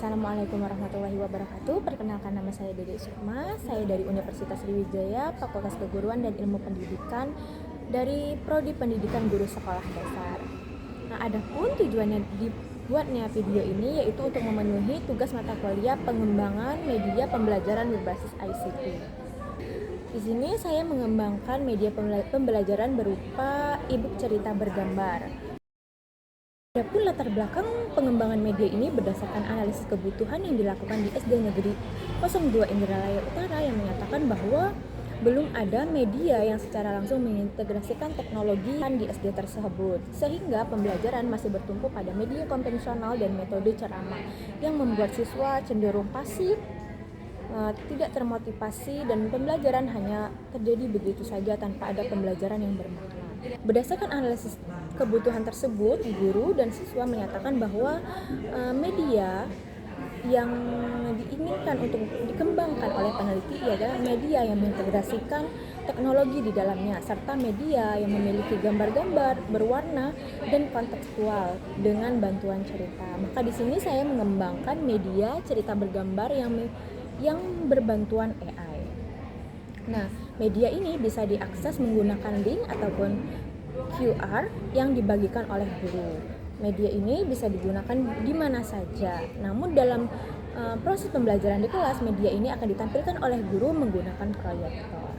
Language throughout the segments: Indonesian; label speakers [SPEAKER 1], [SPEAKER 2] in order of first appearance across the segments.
[SPEAKER 1] Assalamualaikum warahmatullahi wabarakatuh. Perkenalkan, nama saya Dede Sukma. Saya dari Universitas Sriwijaya, Fakultas Keguruan dan Ilmu Pendidikan dari Prodi Pendidikan Guru Sekolah Dasar. Nah, adapun tujuannya dibuatnya video ini yaitu untuk memenuhi tugas mata kuliah pengembangan media pembelajaran berbasis ICT. Di sini saya mengembangkan media pembelajaran berupa e-book cerita bergambar. Adapun latar belakang pengembangan media ini berdasarkan analisis kebutuhan yang dilakukan di SD Negeri 02 Indralaya Utara yang menyatakan bahwa belum ada media yang secara langsung mengintegrasikan teknologi di SD tersebut, sehingga pembelajaran masih bertumpu pada media konvensional dan metode ceramah yang membuat siswa cenderung pasif, tidak termotivasi, dan pembelajaran hanya terjadi begitu saja tanpa ada pembelajaran yang bermakna. Berdasarkan analisis kebutuhan tersebut, guru dan siswa menyatakan bahwa media yang diinginkan untuk dikembangkan oleh peneliti adalah media yang mengintegrasikan teknologi di dalamnya, serta media yang memiliki gambar-gambar berwarna dan kontekstual dengan bantuan cerita. Maka di sini saya mengembangkan media cerita bergambar yang berbantuan AI. Nah, media ini bisa diakses menggunakan link ataupun QR yang dibagikan oleh guru. Media ini bisa digunakan di mana saja. Namun dalam proses pembelajaran di kelas, media ini akan ditampilkan oleh guru menggunakan proyektor.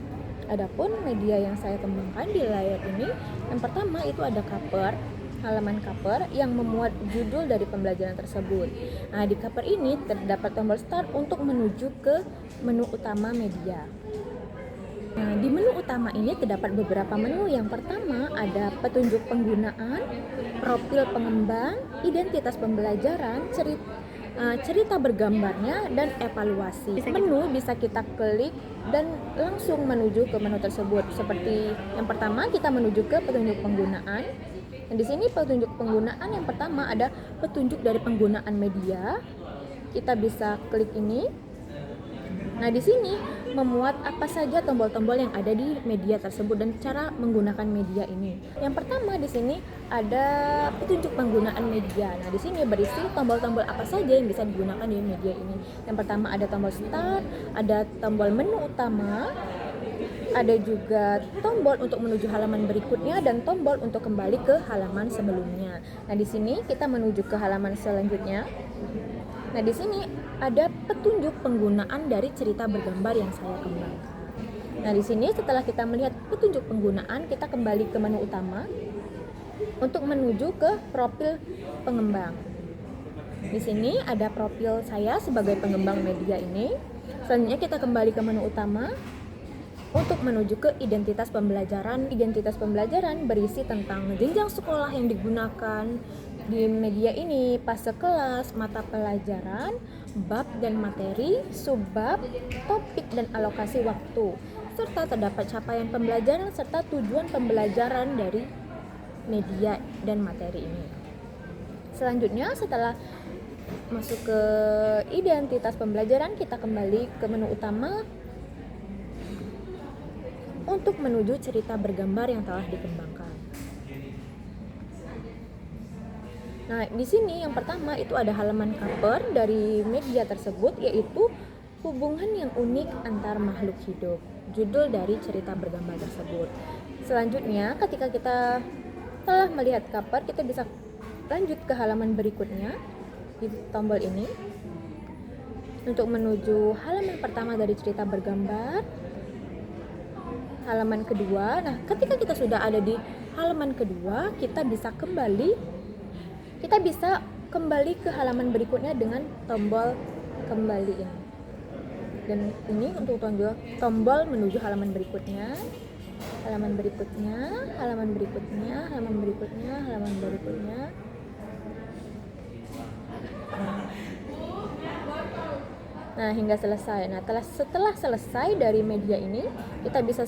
[SPEAKER 1] Adapun media yang saya kembangkan di layar ini, yang pertama itu ada cover, halaman cover yang memuat judul dari pembelajaran tersebut. Nah, di cover ini terdapat tombol start untuk menuju ke menu utama media. Nah, di menu utama ini terdapat beberapa menu. Yang pertama ada petunjuk penggunaan, profil pengembang, identitas pembelajaran, cerita bergambarnya, dan evaluasi. Menu bisa kita klik dan langsung menuju ke menu tersebut. Seperti yang pertama, kita menuju ke petunjuk penggunaan. Dan di sini petunjuk penggunaan yang pertama ada petunjuk dari penggunaan media. Kita bisa klik ini. Nah, di sini memuat apa saja tombol-tombol yang ada di media tersebut dan cara menggunakan media ini. Yang pertama di sini ada petunjuk penggunaan media. Nah, di sini berisi tombol-tombol apa saja yang bisa digunakan di media ini. Yang pertama ada tombol start, ada tombol menu utama, ada juga tombol untuk menuju halaman berikutnya dan tombol untuk kembali ke halaman sebelumnya. Nah, di sini kita menuju ke halaman selanjutnya. Nah, di sini ada petunjuk penggunaan dari cerita bergambar yang saya kembangkan. Nah, di sini setelah kita melihat petunjuk penggunaan, kita kembali ke menu utama untuk menuju ke profil pengembang. Di sini ada profil saya sebagai pengembang media ini. Selanjutnya kita kembali ke menu utama untuk menuju ke identitas pembelajaran. Identitas pembelajaran berisi tentang jenjang sekolah yang digunakan di media ini, fase kelas, mata pelajaran, bab dan materi, subbab, topik dan alokasi waktu, serta terdapat capaian pembelajaran serta tujuan pembelajaran dari media dan materi ini. Selanjutnya, setelah masuk ke identitas pembelajaran, kita kembali ke menu utama untuk menuju cerita bergambar yang telah dikembangkan. Nah, di sini yang pertama itu ada halaman cover dari media tersebut, yaitu hubungan yang unik antar makhluk hidup, judul dari cerita bergambar tersebut. Selanjutnya, ketika kita telah melihat cover, kita bisa lanjut ke halaman berikutnya di tombol ini untuk menuju halaman pertama dari cerita bergambar, halaman kedua. Nah, ketika kita sudah ada di halaman kedua, kita bisa kembali ke halaman berikutnya dengan tombol kembali ini. Dan ini untuk tombol menuju halaman berikutnya, halaman berikutnya, halaman berikutnya, halaman berikutnya, halaman berikutnya. Nah, hingga selesai. Nah, setelah selesai dari media ini, kita bisa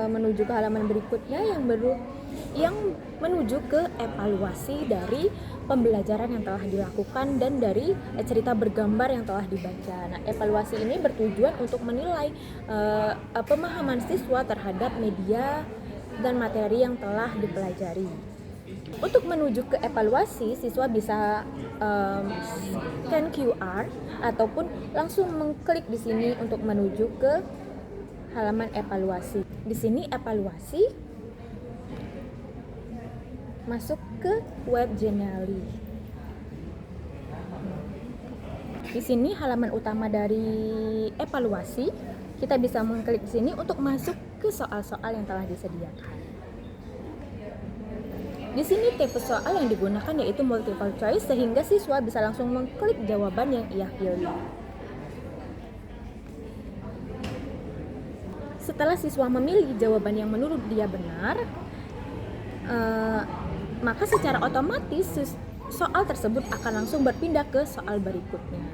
[SPEAKER 1] menuju ke halaman berikutnya yang menuju ke evaluasi dari pembelajaran yang telah dilakukan dan dari cerita bergambar yang telah dibaca. Nah, evaluasi ini bertujuan untuk menilai pemahaman siswa terhadap media dan materi yang telah dipelajari. Untuk menuju ke evaluasi, siswa bisa scan QR ataupun langsung mengklik di sini untuk menuju ke halaman evaluasi. Di sini evaluasi, masuk ke web Genially. Di sini halaman utama dari evaluasi, kita bisa mengklik di sini untuk masuk ke soal-soal yang telah disediakan. Di sini tipe soal yang digunakan yaitu multiple choice sehingga siswa bisa langsung mengklik jawaban yang ia pilih. Setelah siswa memilih jawaban yang menurut dia benar, maka secara otomatis soal tersebut akan langsung berpindah ke soal berikutnya.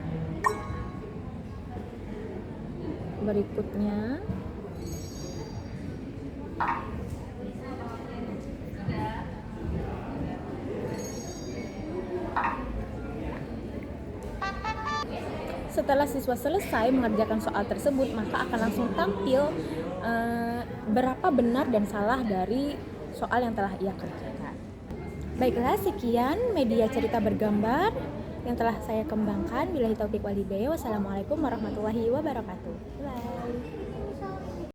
[SPEAKER 1] Setelah siswa selesai mengerjakan soal tersebut, maka akan langsung tampil berapa benar dan salah dari soal yang telah ia kerjakan. Baiklah, sekian media cerita bergambar yang telah saya kembangkan. Billahi taufiq wal hidayah. Wassalamualaikum warahmatullahi wabarakatuh. Bye.